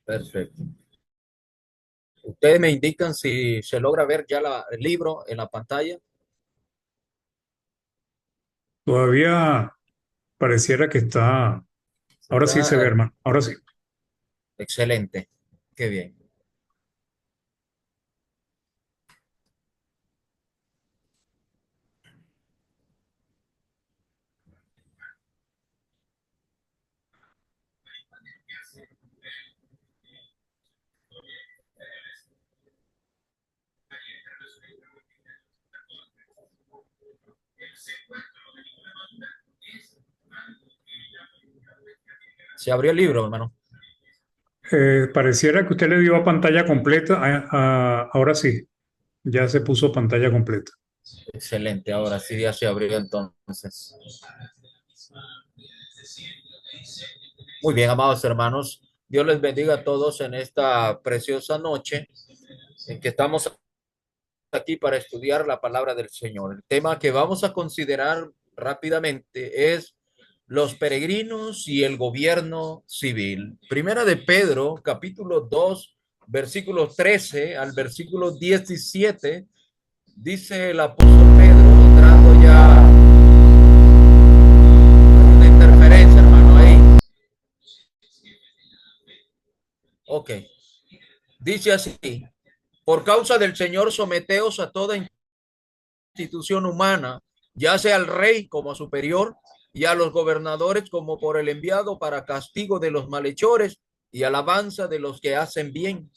Perfecto. Ustedes me indican si se logra ver ya el libro en la pantalla. Todavía pareciera que está. Ahora sí se Está ve, hermano. Ahora sí. excelente. Qué bien. Se abrió el libro, hermano. Pareciera que usted le dio a pantalla completa. Ahora sí, ya se puso pantalla completa. Excelente. Ahora sí ya se abrió entonces. Muy bien, amados hermanos. Dios les bendiga a todos en esta preciosa noche en que estamos aquí para estudiar la palabra del Señor. El tema que vamos a considerar rápidamente es los peregrinos y el gobierno civil. Primera de Pedro, capítulo 2, versículo 13 al versículo 17, dice el apóstol Pedro, entrando ya una interferencia, hermano, ahí. Ok, dice así, por causa del Señor, someteos a toda institución humana, ya sea al rey como a superior y a los gobernadores como por el enviado para castigo de los malhechores y alabanza de los que hacen bien.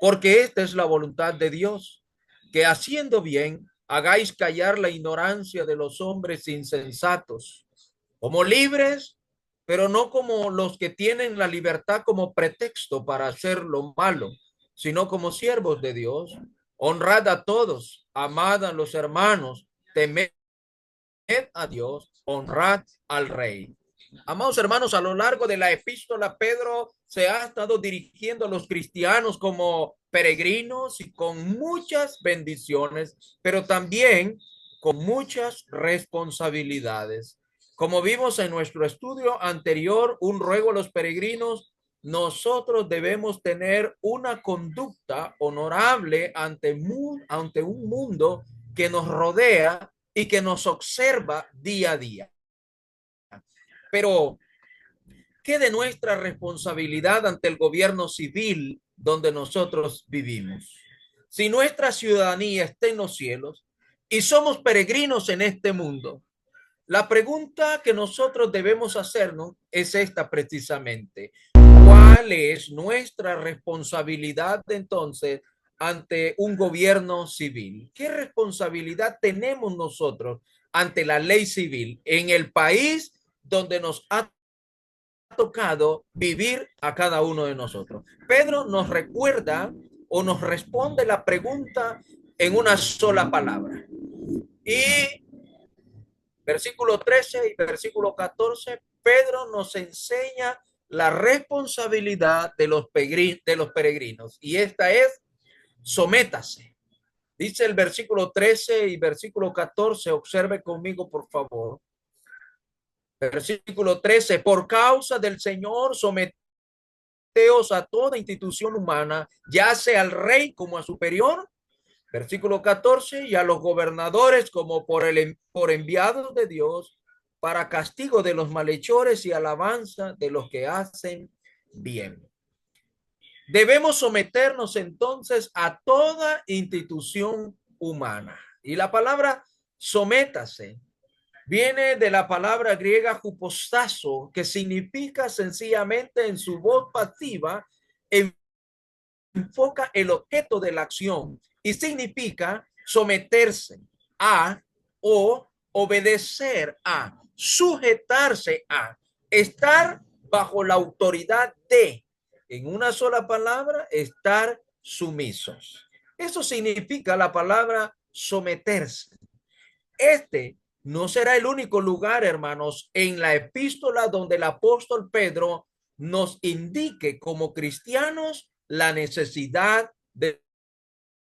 Porque esta es la voluntad de Dios, que haciendo bien hagáis callar la ignorancia de los hombres insensatos, como libres, pero no como los que tienen la libertad como pretexto para hacer lo malo, sino como siervos de Dios. Honrad a todos, amad a los hermanos, temed a Dios, honrad al rey. Amados hermanos, a lo largo de la epístola, Pedro se ha estado dirigiendo a los cristianos como peregrinos y con muchas bendiciones, pero también con muchas responsabilidades. Como vimos en nuestro estudio anterior, un ruego a los peregrinos, nosotros debemos tener una conducta honorable ante un mundo que nos rodea y que nos observa día a día. Pero, ¿qué de nuestra responsabilidad ante el gobierno civil donde nosotros vivimos? Si nuestra ciudadanía está en los cielos y somos peregrinos en este mundo, la pregunta que nosotros debemos hacernos es esta precisamente. ¿Cuál es nuestra responsabilidad entonces ante un gobierno civil? ¿Qué responsabilidad tenemos nosotros ante la ley civil en el país donde nos ha tocado vivir a cada uno de nosotros? Pedro nos recuerda o nos responde la pregunta en una sola palabra. Y versículo 13 y versículo 14, Pedro nos enseña la responsabilidad de los peregrinos. Y esta es, sométase. Dice el versículo 13 y versículo 14, observe conmigo, por favor. Versículo 13, por causa del Señor, someteos a toda institución humana, ya sea al rey como a superior. Versículo 14, y a los gobernadores como por enviados de Dios para castigo de los malhechores y alabanza de los que hacen bien. Debemos someternos entonces a toda institución humana. Y la palabra sométase viene de la palabra griega hupostazo, que significa sencillamente en su voz pasiva, enfoca el objeto de la acción y significa someterse a o obedecer a, sujetarse a, estar bajo la autoridad de, en una sola palabra, estar sumisos. Eso significa la palabra someterse. Este no será el único lugar, hermanos, en la epístola donde el apóstol Pedro nos indique como cristianos la necesidad de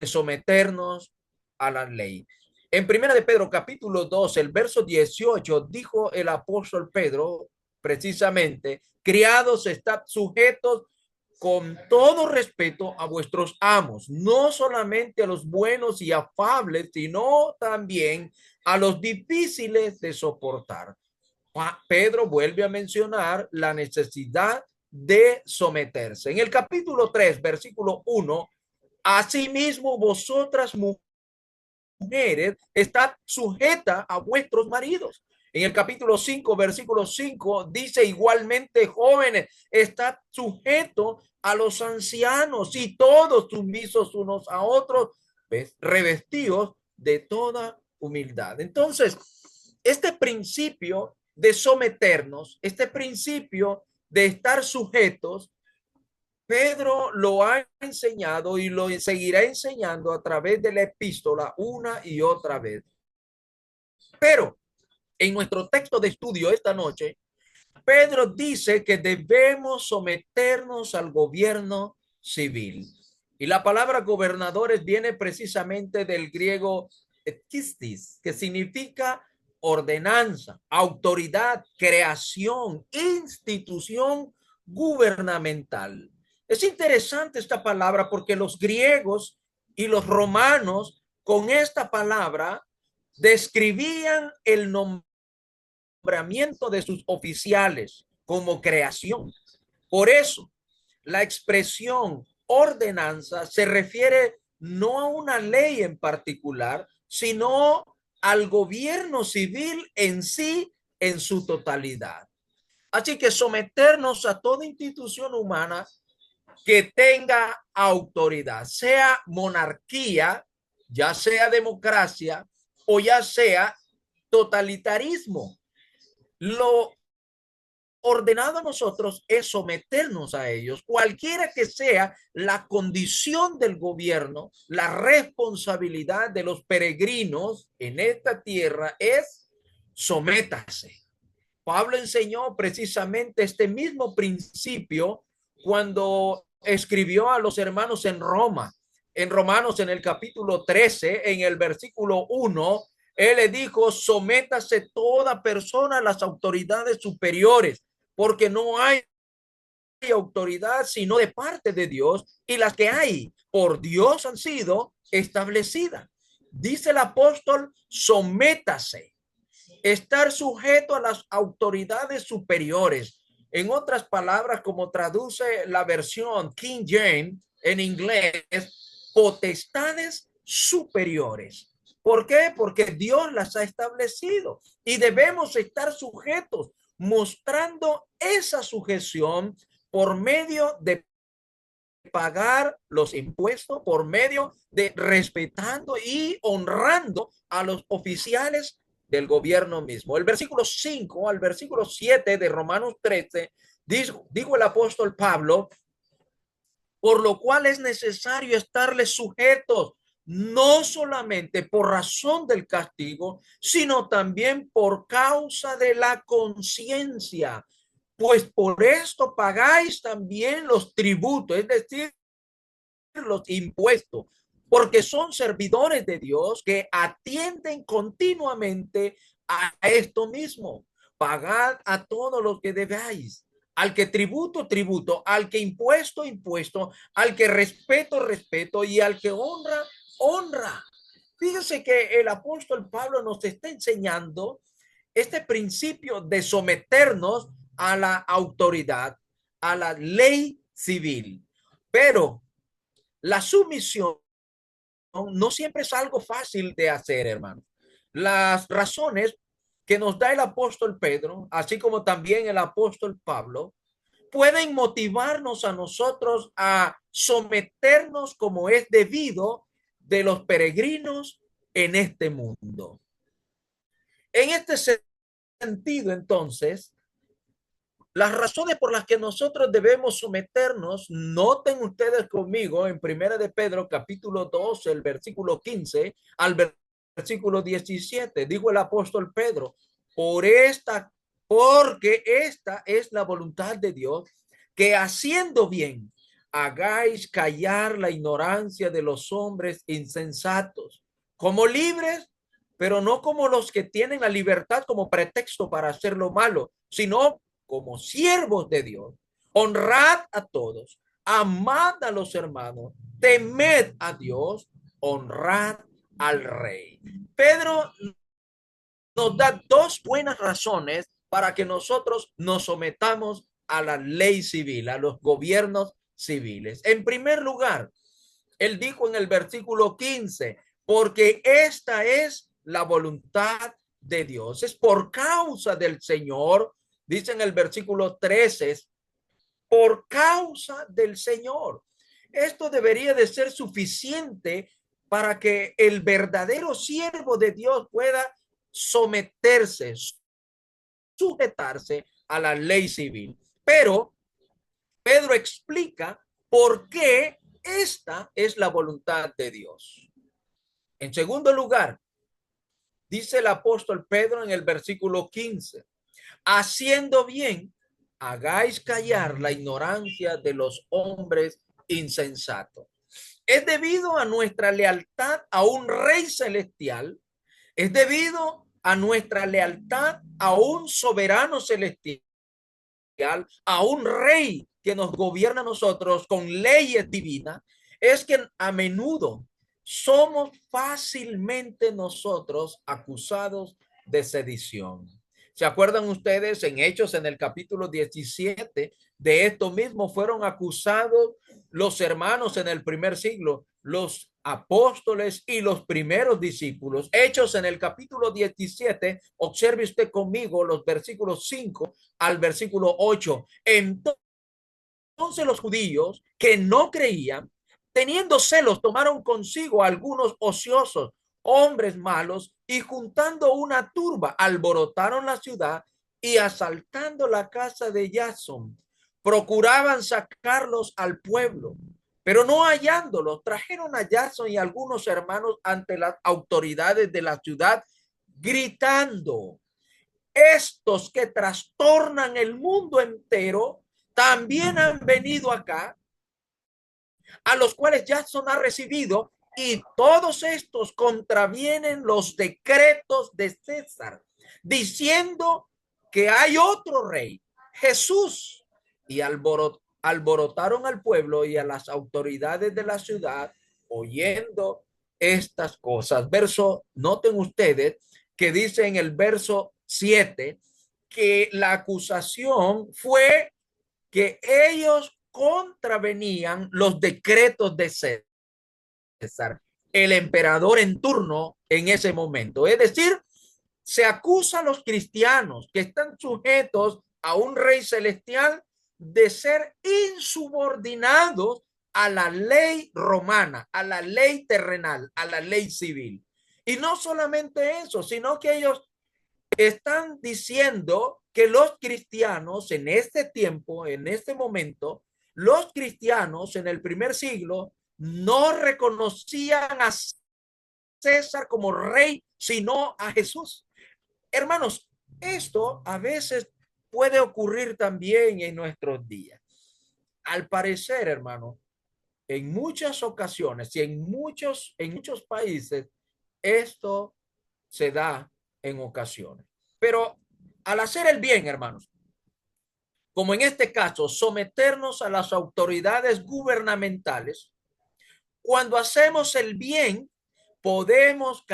someternos a la ley. En Primera de Pedro, capítulo 2, el verso 18, dijo el apóstol Pedro, precisamente, criados, estad sujetos con todo respeto a vuestros amos, no solamente a los buenos y afables, sino también a los difíciles de soportar. Pedro vuelve a mencionar la necesidad de someterse. En el capítulo 3, versículo 1, asimismo vosotras mujeres estad sujetas a vuestros maridos. En el capítulo 5, versículo 5, dice igualmente, jóvenes, estad sujetos a los ancianos y todos sumisos unos a otros, ¿ves? Revestidos de toda humildad. Entonces, este principio de someternos, este principio de estar sujetos, Pedro lo ha enseñado y lo seguirá enseñando a través de la epístola una y otra vez. Pero en nuestro texto de estudio esta noche, Pedro dice que debemos someternos al gobierno civil. Y la palabra gobernadores viene precisamente del griego ekistis, que significa ordenanza, autoridad, creación, institución gubernamental. Es interesante esta palabra porque los griegos y los romanos con esta palabra describían el nombramiento de sus oficiales como creación. Por eso, la expresión ordenanza se refiere no a una ley en particular, sino al gobierno civil en sí, en su totalidad. Así que someternos a toda institución humana que tenga autoridad, sea monarquía, ya sea democracia o ya sea totalitarismo. Lo ordenado a nosotros es someternos a ellos, cualquiera que sea la condición del gobierno. La responsabilidad de los peregrinos en esta tierra es sométase. Pablo enseñó precisamente este mismo principio cuando escribió a los hermanos en Roma. En Romanos, en el capítulo 13, en el versículo 1, él le dijo, sométase toda persona a las autoridades superiores, porque no hay autoridad sino de parte de Dios, y las que hay por Dios han sido establecidas. Dice el apóstol, sométase, estar sujeto a las autoridades superiores. En otras palabras, como traduce la versión King James en inglés, potestades superiores. ¿Por qué? Porque Dios las ha establecido y debemos estar sujetos, mostrando esa sujeción por medio de pagar los impuestos, por medio de respetando y honrando a los oficiales del gobierno mismo. El versículo 5 al versículo 7 de Romanos 13, dijo el apóstol Pablo, por lo cual es necesario estarles sujetos, no solamente por razón del castigo, sino también por causa de la conciencia, pues por esto pagáis también los tributos, es decir, los impuestos, porque son servidores de Dios que atienden continuamente a esto mismo. Pagad a todos los que debáis, al que tributo, tributo, al que impuesto, impuesto, al que respeto, respeto y al que honra, honra. Fíjense que el apóstol Pablo nos está enseñando este principio de someternos a la autoridad, a la ley civil. Pero la sumisión no siempre es algo fácil de hacer, hermano. Las razones que nos da el apóstol Pedro, así como también el apóstol Pablo, pueden motivarnos a nosotros a someternos como es debido de los peregrinos en este mundo. En este sentido, entonces, las razones por las que nosotros debemos someternos, noten ustedes conmigo en Primera de Pedro, capítulo 2, el versículo 15 al versículo 17, dijo el apóstol Pedro, porque esta es la voluntad de Dios, que haciendo bien hagáis callar la ignorancia de los hombres insensatos, como libres, pero no como los que tienen la libertad como pretexto para hacer lo malo, sino como siervos de Dios. Honrad a todos, amad a los hermanos, temed a Dios, honrad al rey. Pedro nos da dos buenas razones para que nosotros nos sometamos a la ley civil, a los gobiernos civiles. En primer lugar, él dijo en el versículo 15, porque esta es la voluntad de Dios. Es por causa del Señor, dice en el versículo 13, por causa del Señor. Esto debería de ser suficiente para que el verdadero siervo de Dios pueda someterse, sujetarse a la ley civil. Pero Pedro explica por qué esta es la voluntad de Dios. En segundo lugar, dice el apóstol Pedro en el versículo 15, haciendo bien, hagáis callar la ignorancia de los hombres insensatos. Es debido a nuestra lealtad a un rey celestial, es debido a nuestra lealtad a un soberano celestial, a un rey que nos gobierna a nosotros con leyes divinas, es que a menudo somos fácilmente nosotros acusados de sedición. ¿Se acuerdan ustedes en Hechos en el capítulo 17? De esto mismo fueron acusados los hermanos en el primer siglo, los apóstoles y los primeros discípulos. Hechos en el capítulo 17, observe usted conmigo los versículos 5 al versículo 8. Entonces los judíos que no creían, teniendo celos, tomaron consigo a algunos ociosos, hombres malos, y juntando una turba, alborotaron la ciudad y asaltando la casa de Jasón, procuraban sacarlos al pueblo, pero no hallándolos, trajeron a Jasón y algunos hermanos ante las autoridades de la ciudad, gritando: estos que trastornan el mundo entero también han venido acá, a los cuales Jackson ha recibido, y todos estos contravienen los decretos de César, diciendo que hay otro rey, Jesús, y alborotaron al pueblo y a las autoridades de la ciudad oyendo estas cosas. Noten ustedes que dice en el verso 7 que la acusación fue que ellos contravenían los decretos de César, el emperador en turno en ese momento. Es decir, se acusa a los cristianos que están sujetos a un rey celestial de ser insubordinados a la ley romana, a la ley terrenal, a la ley civil. Y no solamente eso, sino que ellos están diciendo que los cristianos en este tiempo, en este momento, los cristianos en el primer siglo no reconocían a César como rey, sino a Jesús. Hermanos, esto a veces puede ocurrir también en nuestros días. Al parecer, hermano, en muchas ocasiones y en muchos países, esto se da en ocasiones. Pero al hacer el bien, hermanos, como en este caso, someternos a las autoridades gubernamentales, cuando hacemos el bien, podemos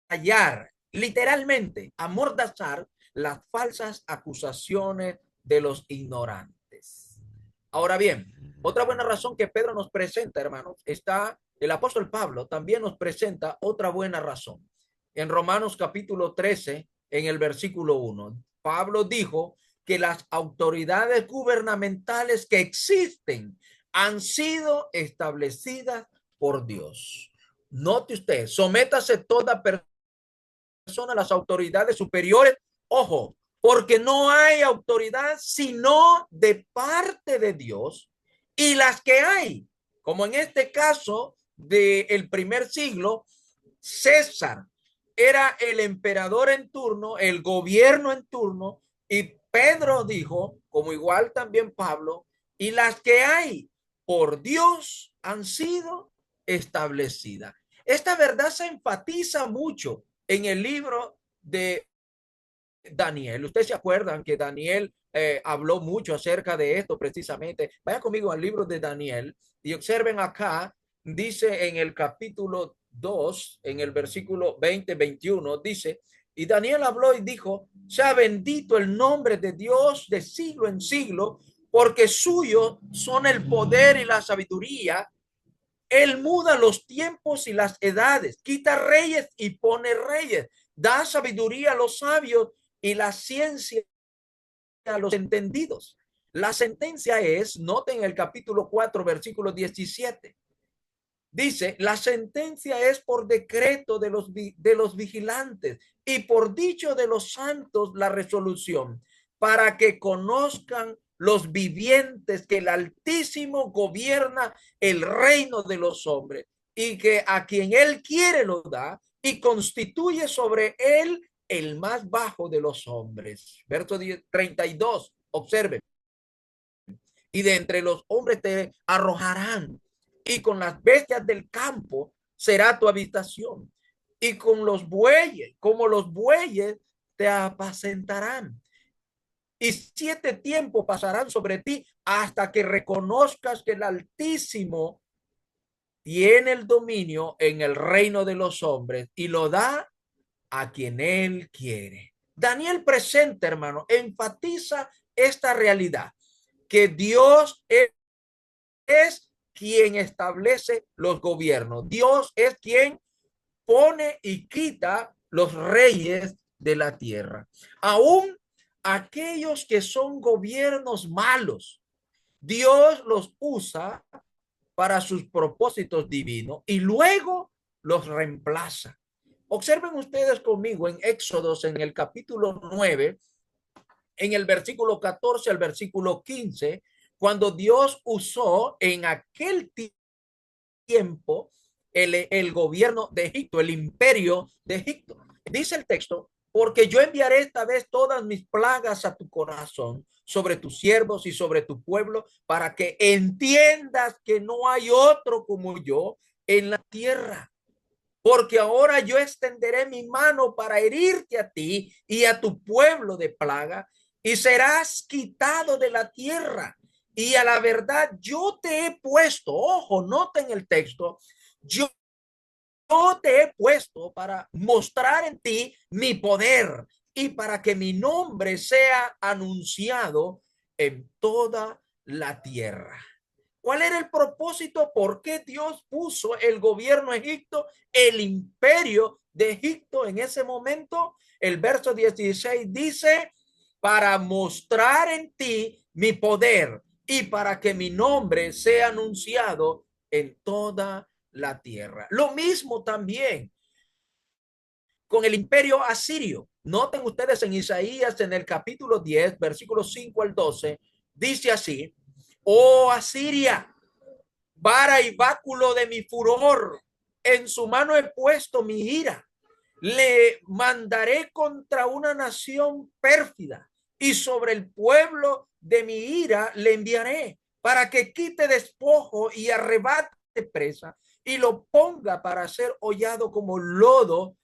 callar, literalmente, amordazar las falsas acusaciones de los ignorantes. Ahora bien, otra buena razón que Pedro nos presenta, hermanos, está el apóstol Pablo también nos presenta otra buena razón. En Romanos capítulo 13, en el versículo 1, Pablo dijo que las autoridades gubernamentales que existen han sido establecidas por Dios. Note usted, sométase toda persona a las autoridades superiores. Ojo, porque no hay autoridad sino de parte de Dios, y las que hay, como en este caso del primer siglo, César era el emperador en turno, el gobierno en turno, y Pedro dijo, como igual también Pablo, y las que hay por Dios han sido establecidas. Esta verdad se enfatiza mucho en el libro de Daniel. Ustedes se acuerdan que Daniel habló mucho acerca de esto precisamente. Vaya conmigo al libro de Daniel y observen acá, dice en el capítulo 2, en el versículo 20-21, dice, y Daniel habló y dijo, sea bendito el nombre de Dios de siglo en siglo, porque suyo son el poder y la sabiduría. Él muda los tiempos y las edades, quita reyes y pone reyes, da sabiduría a los sabios y la ciencia a los entendidos. La sentencia es, noten el capítulo 4, versículo 17. Dice, la sentencia es por decreto de los vigilantes y por dicho de los santos la resolución, para que conozcan los vivientes que el Altísimo gobierna el reino de los hombres y que a quien él quiere lo da y constituye sobre él el más bajo de los hombres. Verso 32, observen. Y de entre los hombres te arrojarán, y con las bestias del campo será tu habitación, y con los bueyes, como los bueyes, te apacentarán. Y 7 tiempos pasarán sobre ti hasta que reconozcas que el Altísimo tiene el dominio en el reino de los hombres y lo da a quien él quiere. Daniel presenta, hermano, enfatiza esta realidad, que Dios es quien establece los gobiernos. Dios es quien pone y quita los reyes de la tierra. Aún aquellos que son gobiernos malos, Dios los usa para sus propósitos divinos y luego los reemplaza. Observen ustedes conmigo en Éxodos, en el capítulo 9, en el versículo 14 al versículo 15, cuando Dios usó en aquel tiempo el gobierno de Egipto, el imperio de Egipto. Dice el texto, porque yo enviaré esta vez todas mis plagas a tu corazón, sobre tus siervos y sobre tu pueblo, para que entiendas que no hay otro como yo en la tierra. Porque ahora yo extenderé mi mano para herirte a ti y a tu pueblo de plaga, y serás quitado de la tierra. Y a la verdad yo te he puesto, ojo, noten el texto, yo te he puesto para mostrar en ti mi poder y para que mi nombre sea anunciado en toda la tierra. ¿Cuál era el propósito? ¿Por qué Dios puso el gobierno de Egipto, el imperio de Egipto en ese momento? El verso 16 dice, para mostrar en ti mi poder y para que mi nombre sea anunciado en toda la tierra. Lo mismo también con el imperio asirio. Noten ustedes en Isaías, en el capítulo 10, versículos 5 al 12, dice así, oh Asiria, vara y báculo de mi furor, en su mano he puesto mi ira. Le mandaré contra una nación pérfida y sobre el pueblo de mi ira le enviaré para que quite despojo y arrebate presa y lo ponga para ser hollado como lodo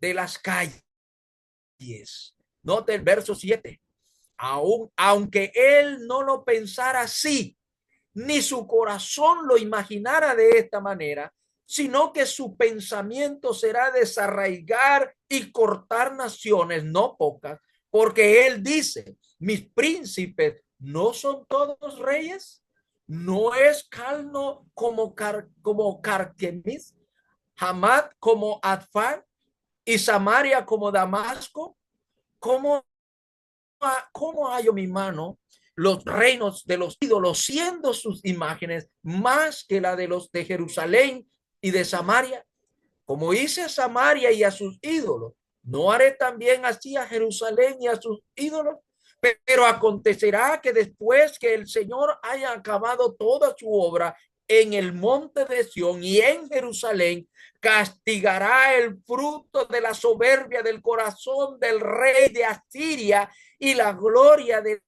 de las calles. Note el verso 7. Aunque él no lo pensara así, ni su corazón lo imaginara de esta manera, sino que su pensamiento será desarraigar y cortar naciones, no pocas, porque él dice, mis príncipes no son todos reyes, no es Calno como Carquemis, Hamad como Adfar y Samaria como Damasco. ¿Cómo ¿Cómo hallo mi mano los reinos de los ídolos, siendo sus imágenes más que la de los de Jerusalén y de Samaria? Como hice a Samaria y a sus ídolos, ¿no haré también así a Jerusalén y a sus ídolos? Pero acontecerá que después que el Señor haya acabado toda su obra en el monte de Sión y en Jerusalén, castigará el fruto de la soberbia del corazón del rey de Asiria y la gloria de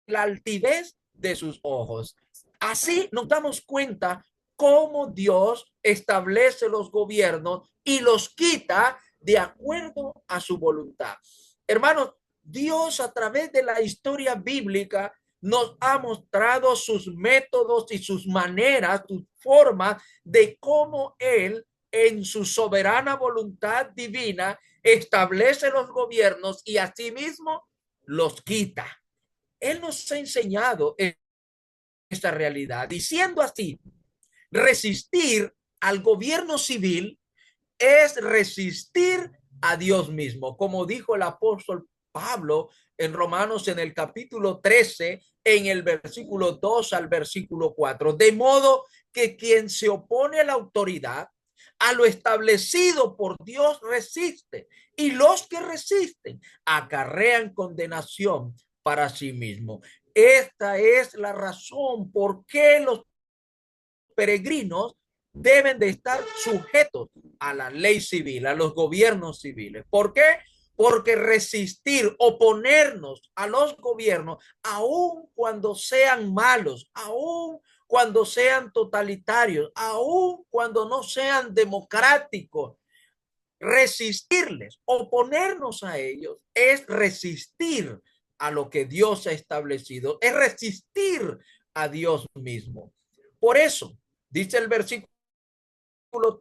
la altivez de sus ojos. Así nos damos cuenta cómo Dios establece los gobiernos y los quita de acuerdo a su voluntad. Hermanos, Dios a través de la historia bíblica nos ha mostrado sus métodos y sus maneras, sus formas de cómo Él, en su soberana voluntad divina, establece los gobiernos y asimismo los quita. Él nos ha enseñado esta realidad, diciendo así: resistir al gobierno civil es resistir a Dios mismo, como dijo el apóstol Pablo en Romanos en el capítulo 13, en el versículo 2 al versículo 4. De modo que quien se opone a la autoridad, a lo establecido por Dios, resiste, y los que resisten acarrean condenación para sí mismo. Esta es la razón por qué los peregrinos deben de estar sujetos a la ley civil, a los gobiernos civiles. ¿Por qué? Porque resistir, oponernos a los gobiernos, aun cuando sean malos, aun cuando sean totalitarios, aun cuando no sean democráticos, resistirles, oponernos a ellos, es resistir a lo que Dios ha establecido, es resistir a Dios mismo. Por eso, dice el versículo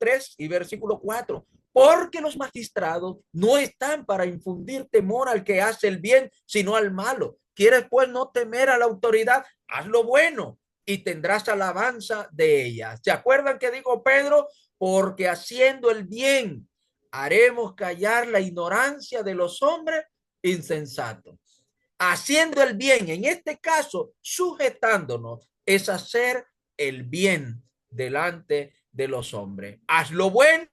3 y versículo 4, porque los magistrados no están para infundir temor al que hace el bien, sino al malo. ¿Quieres pues no temer a la autoridad? Haz lo bueno y tendrás alabanza de ella. ¿Se acuerdan que dijo Pedro? Porque haciendo el bien haremos callar la ignorancia de los hombres insensatos. Haciendo el bien, en este caso, sujetándonos, es hacer el bien delante de los hombres. Haz lo bueno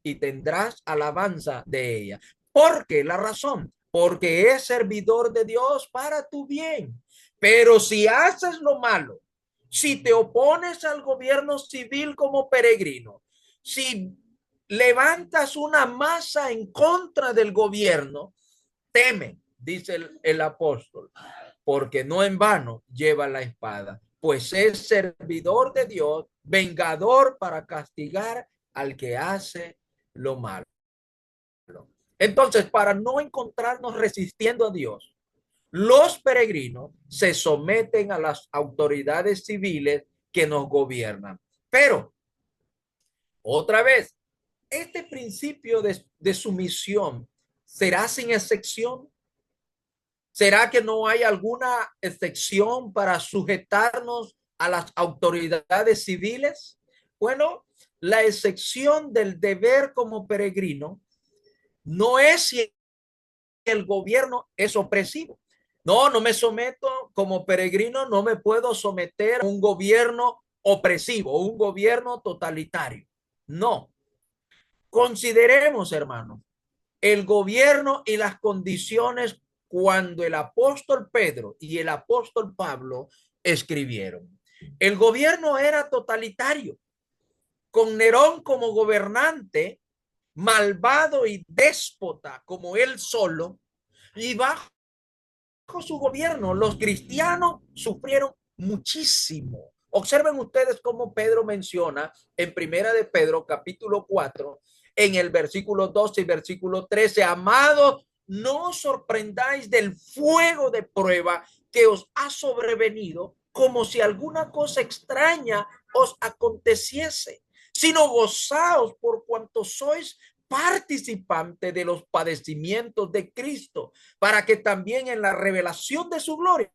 y tendrás alabanza de ella. ¿Por qué? La razón, porque es servidor de Dios para tu bien. Pero si haces lo malo, si te opones al gobierno civil como peregrino, si levantas una masa en contra del gobierno, teme, dice el apóstol, porque no en vano lleva la espada, pues es servidor de Dios, vengador para castigar al que hace lo malo. Entonces, para no encontrarnos resistiendo a Dios, los peregrinos se someten a las autoridades civiles que nos gobiernan. Pero, otra vez, este principio de sumisión será sin excepción. ¿Será que no hay alguna excepción para sujetarnos a las autoridades civiles? Bueno, la excepción del deber como peregrino no es si el gobierno es opresivo. No, no me someto como peregrino, no me puedo someter a un gobierno opresivo, un gobierno totalitario. No. Consideremos, hermano, el gobierno y las condiciones cuando el apóstol Pedro y el apóstol Pablo escribieron. El gobierno era totalitario, con Nerón como gobernante, malvado y déspota como él solo, y bajo su gobierno los cristianos sufrieron muchísimo. Observen ustedes cómo Pedro menciona en Primera de Pedro, capítulo 4, en el versículo 12 y versículo 13, amados, no os sorprendáis del fuego de prueba que os ha sobrevenido como si alguna cosa extraña os aconteciese, sino gozaos por cuanto sois participante de los padecimientos de Cristo, para que también en la revelación de su gloria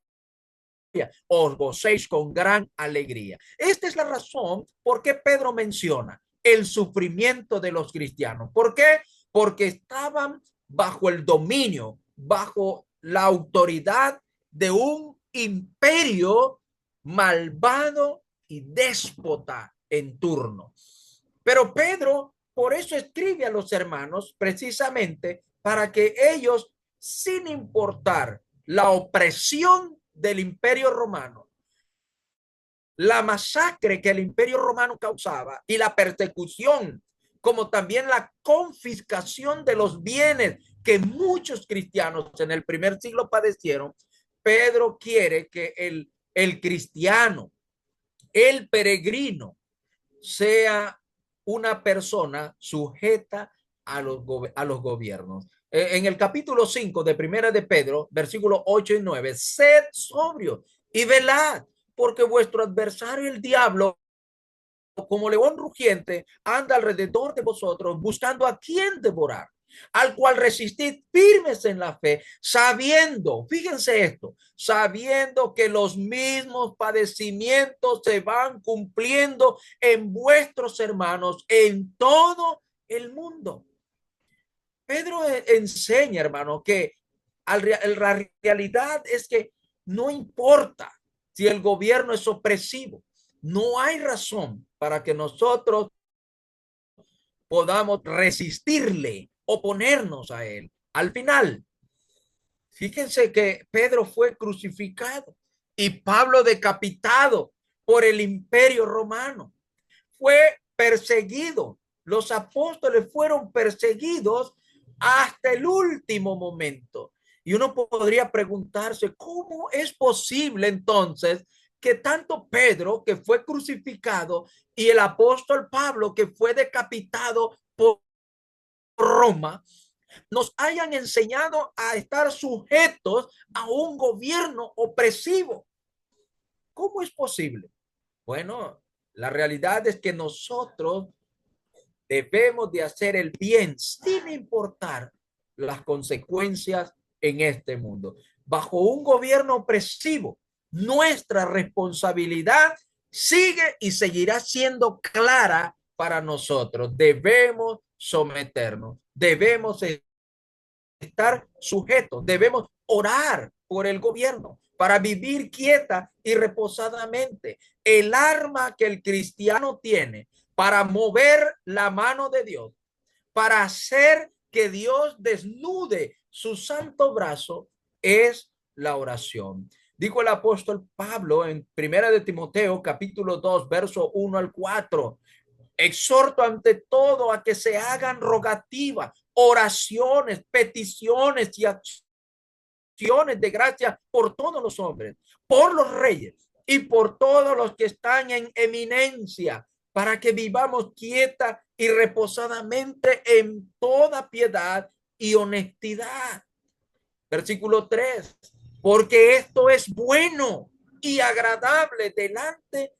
os gocéis con gran alegría. Esta es la razón por qué Pedro menciona el sufrimiento de los cristianos. ¿Por qué? Porque estaban bajo el dominio, bajo la autoridad de un imperio malvado y déspota en turno. Pero Pedro por eso escribe a los hermanos precisamente para que ellos, sin importar la opresión del imperio romano, la masacre que el imperio romano causaba y la persecución, como también la confiscación de los bienes que muchos cristianos en el primer siglo padecieron, Pedro quiere que el el cristiano, el peregrino, sea una persona sujeta a los gobiernos. En el capítulo 5 de Primera de Pedro, versículos 8 y 9, sed sobrio y velad, porque vuestro adversario el diablo, como león rugiente, anda alrededor de vosotros buscando a quien devorar, al cual resistid firmes en la fe, sabiendo, fíjense esto, sabiendo que los mismos padecimientos se van cumpliendo en vuestros hermanos en todo el mundo. Pedro enseña, hermano, que la realidad es que no importa si el gobierno es opresivo, no hay razón para que nosotros podamos resistirle, oponernos a él. Al final, fíjense que Pedro fue crucificado y Pablo decapitado por el imperio romano. Fue perseguido. Los apóstoles fueron perseguidos hasta el último momento. Y uno podría preguntarse, ¿cómo es posible entonces que tanto Pedro, que fue crucificado, y el apóstol Pablo, que fue decapitado por Roma, nos hayan enseñado a estar sujetos a un gobierno opresivo? ¿Cómo es posible? Bueno, la realidad es que nosotros debemos de hacer el bien sin importar las consecuencias en este mundo. Bajo un gobierno opresivo, nuestra responsabilidad sigue y seguirá siendo clara para nosotros. Debemos someternos, debemos estar sujetos, debemos orar por el gobierno para vivir quieta y reposadamente. El arma que el cristiano tiene para mover la mano de Dios, para hacer que Dios desnude su santo brazo, es la oración. Dijo el apóstol Pablo en Primera de Timoteo, capítulo 2, verso 1 al 4. Exhorto ante todo a que se hagan rogativas, oraciones, peticiones y acciones de gracia por todos los hombres, por los reyes y por todos los que están en eminencia, para que vivamos quieta y reposadamente en toda piedad y honestidad. Versículo 3, porque esto es bueno y agradable delante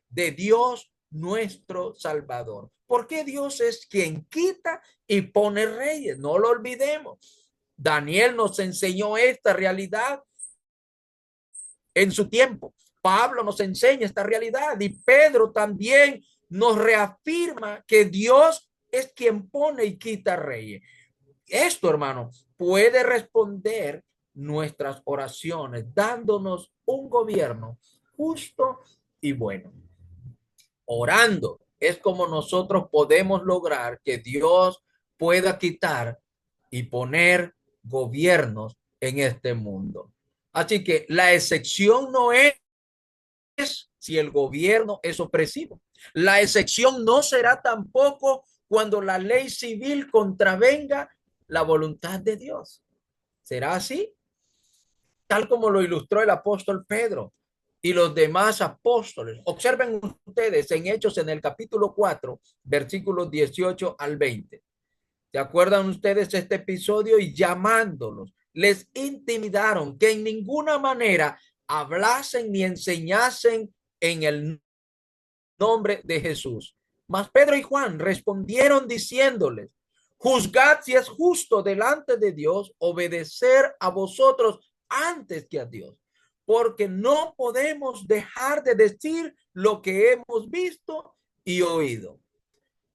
de Dios nuestro Salvador. Porque Dios es quien quita y pone reyes. No lo olvidemos. Daniel nos enseñó esta realidad en su tiempo. Pablo nos enseña esta realidad y Pedro también nos reafirma que Dios es quien pone y quita reyes. Esto, hermano, puede responder nuestras oraciones dándonos un gobierno justo y bueno. Orando es como nosotros podemos lograr que Dios pueda quitar y poner gobiernos en este mundo. Así que la excepción no es si el gobierno es opresivo. La excepción no será tampoco cuando la ley civil contravenga la voluntad de Dios. ¿Será así? Tal como lo ilustró el apóstol Pedro y los demás apóstoles. Observen ustedes en Hechos en el capítulo 4, versículos 18 al 20. ¿Se acuerdan ustedes este episodio? Y llamándolos, les intimidaron que en ninguna manera hablasen ni enseñasen en el nombre de Jesús. Mas Pedro y Juan respondieron diciéndoles, juzgad si es justo delante de Dios obedecer a vosotros antes que a Dios, porque no podemos dejar de decir lo que hemos visto y oído.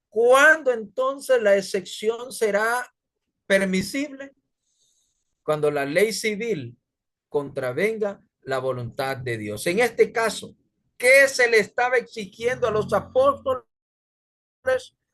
¿Cuándo entonces la excepción será permisible? Cuando la ley civil contravenga la voluntad de Dios. En este caso, ¿qué se le estaba exigiendo a los apóstoles?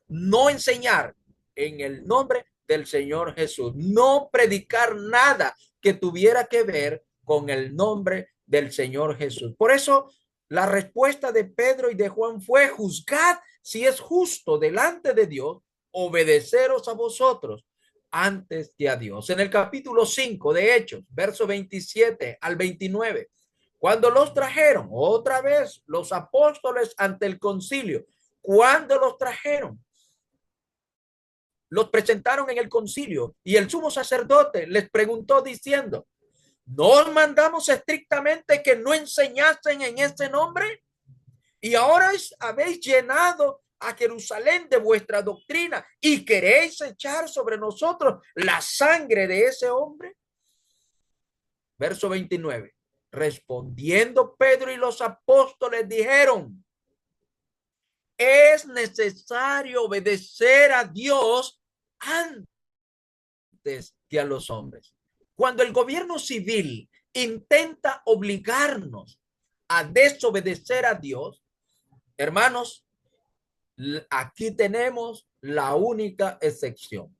No enseñar en el nombre del Señor Jesús, no predicar nada que tuviera que ver con el nombre del Señor Jesús. Por eso la respuesta de Pedro y de Juan fue: juzgad si es justo delante de Dios obedeceros a vosotros antes que a Dios. En el capítulo 5 de Hechos, verso 27 al 29, Cuando los trajeron, otra vez, los apóstoles ante el concilio, cuando los trajeron, los presentaron en el concilio y el sumo sacerdote les preguntó diciendo, ¿no os mandamos estrictamente que no enseñasen en este nombre? Y ahora habéis llenado a Jerusalén de vuestra doctrina y queréis echar sobre nosotros la sangre de ese hombre. Verso 29. Respondiendo Pedro y los apóstoles dijeron, es necesario obedecer a Dios antes que a los hombres. Cuando el gobierno civil intenta obligarnos a desobedecer a Dios, hermanos, aquí tenemos la única excepción.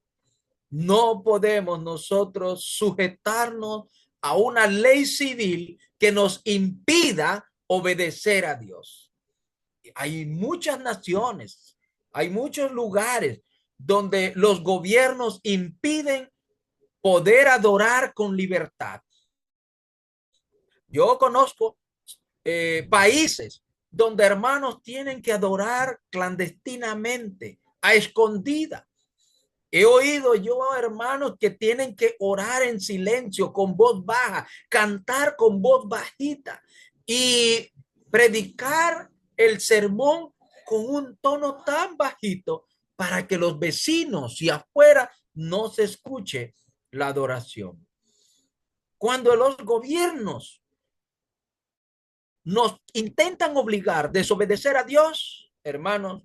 No podemos nosotros sujetarnos a una ley civil que nos impida obedecer a Dios. Hay muchas naciones, hay muchos lugares donde los gobiernos impiden poder adorar con libertad. Yo conozco países donde hermanos tienen que adorar clandestinamente, a escondida. He oído yo hermanos que tienen que orar en silencio, con voz baja, cantar con voz bajita y predicar el sermón con un tono tan bajito para que los vecinos y afuera no se escuche la adoración. Cuando los gobiernos nos intentan obligar a desobedecer a Dios, hermanos,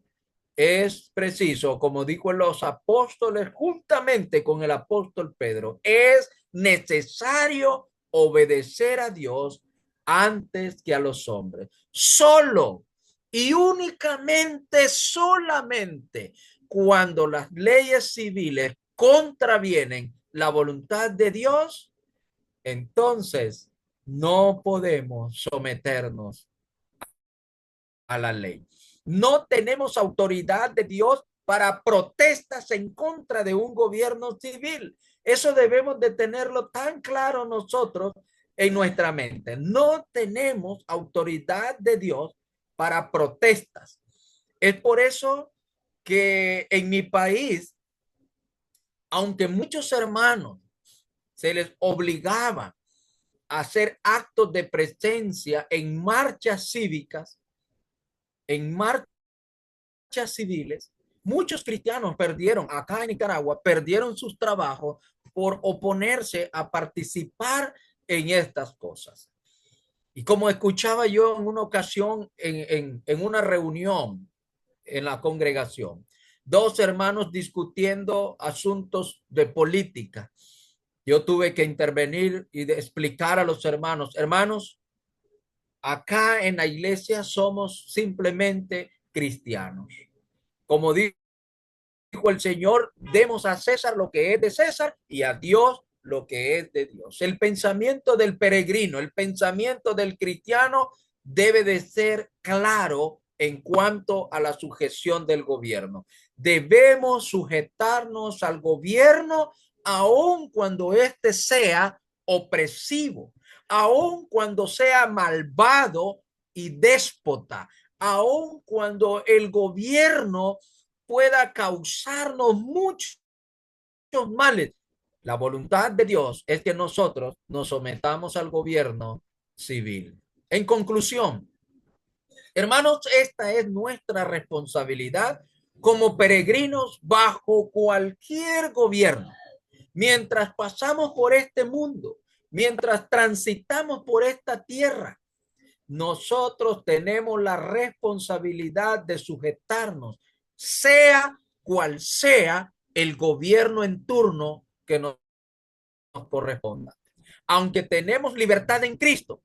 es preciso, como dijo los apóstoles juntamente con el apóstol Pedro, es necesario obedecer a Dios antes que a los hombres. Solo y únicamente, solamente cuando las leyes civiles contravienen la voluntad de Dios, entonces no podemos someternos a la ley. No tenemos autoridad de Dios para protestas en contra de un gobierno civil. Eso debemos de tenerlo tan claro nosotros en nuestra mente. No tenemos autoridad de Dios para protestas. Es por eso que en mi país, aunque muchos hermanos se les obligaba a hacer actos de presencia en marchas cívicas, en marchas civiles, muchos cristianos perdieron, acá en Nicaragua, perdieron sus trabajos por oponerse a participar en estas cosas. Y como escuchaba yo en una ocasión en una reunión en la congregación, dos hermanos discutiendo asuntos de política. Yo tuve que intervenir y explicar a los hermanos, hermanos, acá en la iglesia somos simplemente cristianos. Como dijo el Señor, demos a César lo que es de César y a Dios lo que es de Dios. El pensamiento del peregrino, el pensamiento del cristiano debe de ser claro en cuanto a la sujeción del gobierno. Debemos sujetarnos al gobierno aun cuando éste sea opresivo, aun cuando sea malvado y déspota, aun cuando el gobierno pueda causarnos muchos males. La voluntad de Dios es que nosotros nos sometamos al gobierno civil. En conclusión, hermanos, esta es nuestra responsabilidad como peregrinos bajo cualquier gobierno. Mientras pasamos por este mundo, mientras transitamos por esta tierra, nosotros tenemos la responsabilidad de sujetarnos, sea cual sea el gobierno en turno que nos corresponda. Aunque tenemos libertad en Cristo,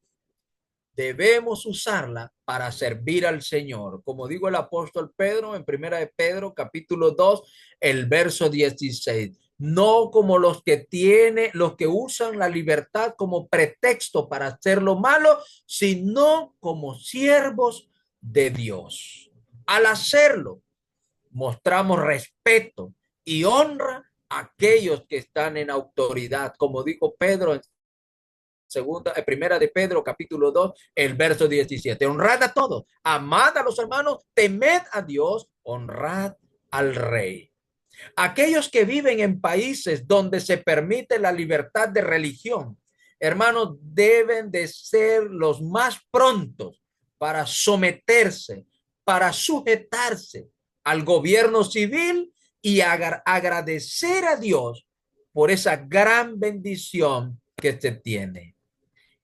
debemos usarla para servir al Señor. Como dijo el apóstol Pedro en primera de Pedro, capítulo 2, el verso 16. No como los que usan la libertad como pretexto para hacer lo malo, sino como siervos de Dios. Al hacerlo, mostramos respeto y honra a aquellos que están en autoridad, como dijo Pedro en segunda, primera de Pedro, capítulo 2, el verso 17. Honrad a todos, amad a los hermanos, temed a Dios, honrad al rey. Aquellos que viven en países donde se permite la libertad de religión, hermanos, deben de ser los más prontos para someterse, para sujetarse al gobierno civil y agradecer a Dios por esa gran bendición que se tiene.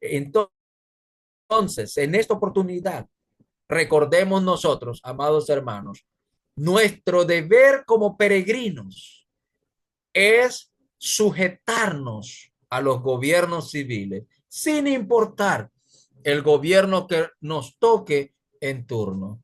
Entonces, en esta oportunidad, recordemos nosotros, amados hermanos, nuestro deber como peregrinos es sujetarnos a los gobiernos civiles, sin importar el gobierno que nos toque en turno.